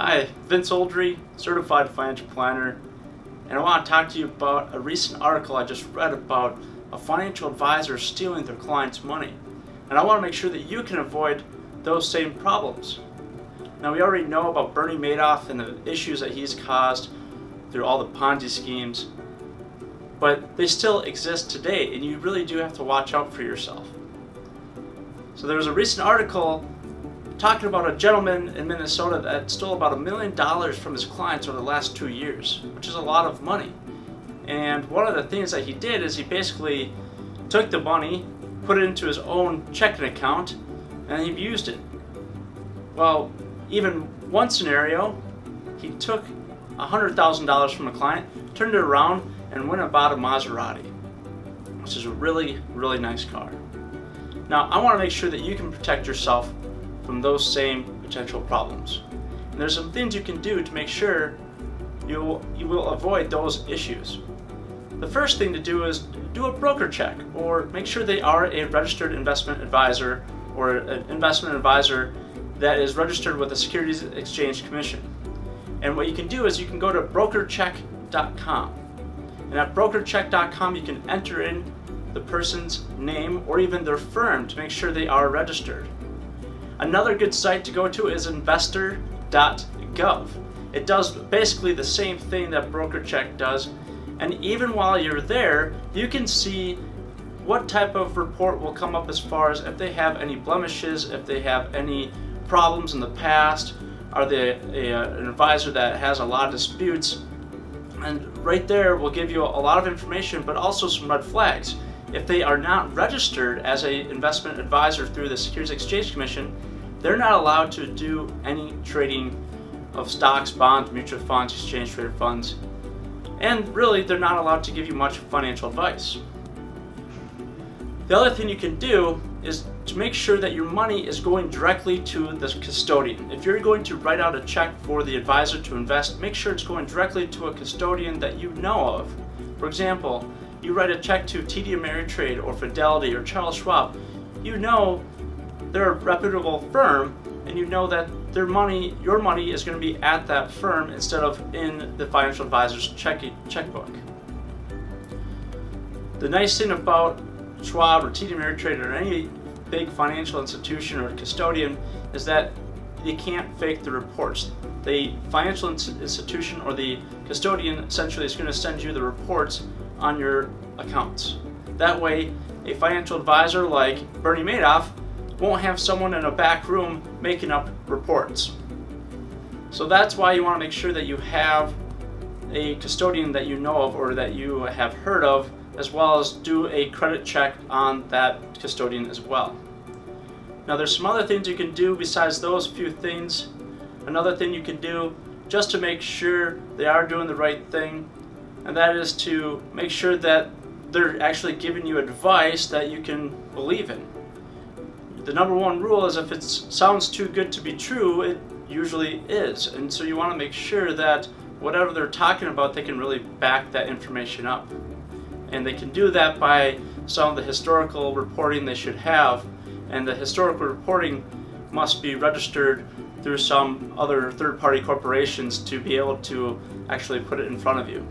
Hi, Vince Oldre, Certified Financial Planner, and I want to talk to you about a recent article I just read about a financial advisor stealing their client's money. And I want to make sure that you can avoid those same problems. Now, we already know about Bernie Madoff and the issues that he's caused through all the ponzi schemes, but they still exist today, and you really do have to watch out for yourself. So there was a recent article talking about a gentleman in Minnesota that stole about $1 million from his clients over the last 2 years, which is a lot of money. And one of the things that he did is he basically took the money, put it into his own checking account, and he used it. Well, even one scenario, he took $100,000 from a client, turned it around, and went and bought a Maserati, which is a really, really nice car. Now, I want to make sure that you can protect yourself from those same potential problems. And there's some things you can do to make sure you will avoid those issues. The first thing to do is do a broker check, or make sure they are a registered investment advisor or an investment advisor that is registered with the Securities Exchange Commission. And what you can do is you can go to brokercheck.com. And at brokercheck.com you can enter in the person's name or even their firm to make sure they are registered. Another good site to go to is investor.gov. It does basically the same thing that BrokerCheck does, and even while you're there, you can see what type of report will come up as far as if they have any blemishes, if they have any problems in the past, are they an advisor that has a lot of disputes, and right there will give you a lot of information, but also some red flags. If they are not registered as an investment advisor through the Securities Exchange Commission, they're not allowed to do any trading of stocks, bonds, mutual funds, exchange traded funds, and really they're not allowed to give you much financial advice. The other thing you can do is to make sure that your money is going directly to the custodian. If you're going to write out a check for the advisor to invest, make sure it's going directly to a custodian that you know of. For example, you write a check to TD Ameritrade or Fidelity or Charles Schwab, you know they're a reputable firm, and you know that your money is going to be at that firm instead of in the financial advisor's checkbook. The nice thing about Schwab or TD Ameritrade or any big financial institution or custodian is that they can't fake the reports. The financial institution or the custodian essentially is going to send you the reports on your accounts. That way, a financial advisor like Bernie Madoff won't have someone in a back room making up reports. So that's why you want to make sure that you have a custodian that you know of or that you have heard of, as well as do a credit check on that custodian as well. Now, there's some other things you can do besides those few things. Another thing you can do just to make sure they are doing the right thing, and that is to make sure that they're actually giving you advice that you can believe in. The number one rule is if it sounds too good to be true, it usually is. And so you want to make sure that whatever they're talking about, they can really back that information up. And they can do that by some of the historical reporting they should have. And the historical reporting must be registered through some other third-party corporations to be able to actually put it in front of you.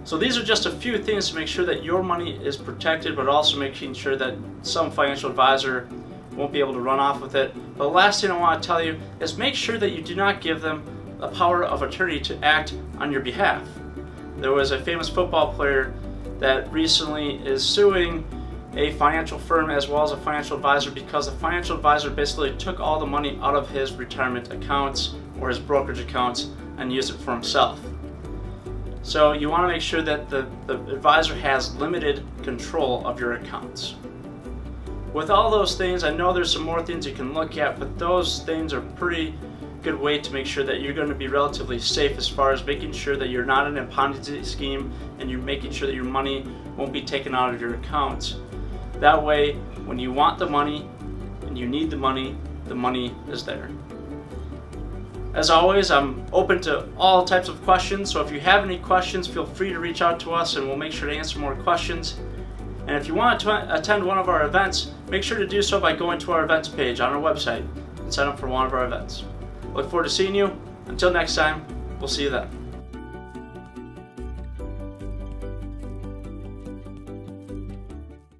So these are just a few things to make sure that your money is protected, but also making sure that some financial advisor won't be able to run off with it. But the last thing I want to tell you is make sure that you do not give them the power of attorney to act on your behalf. There was a famous football player that recently is suing a financial firm as well as a financial advisor because the financial advisor basically took all the money out of his retirement accounts or his brokerage accounts and used it for himself. So you want to make sure that the advisor has limited control of your accounts. With all those things, I know there's some more things you can look at, but those things are a pretty good way to make sure that you're going to be relatively safe as far as making sure that you're not in a ponzi scheme and you're making sure that your money won't be taken out of your accounts. That way, when you want the money and you need the money is there. As always, I'm open to all types of questions, so if you have any questions, feel free to reach out to us and we'll make sure to answer more questions. And if you want to attend one of our events, make sure to do so by going to our events page on our website and sign up for one of our events. Look forward to seeing you. Until next time, we'll see you then.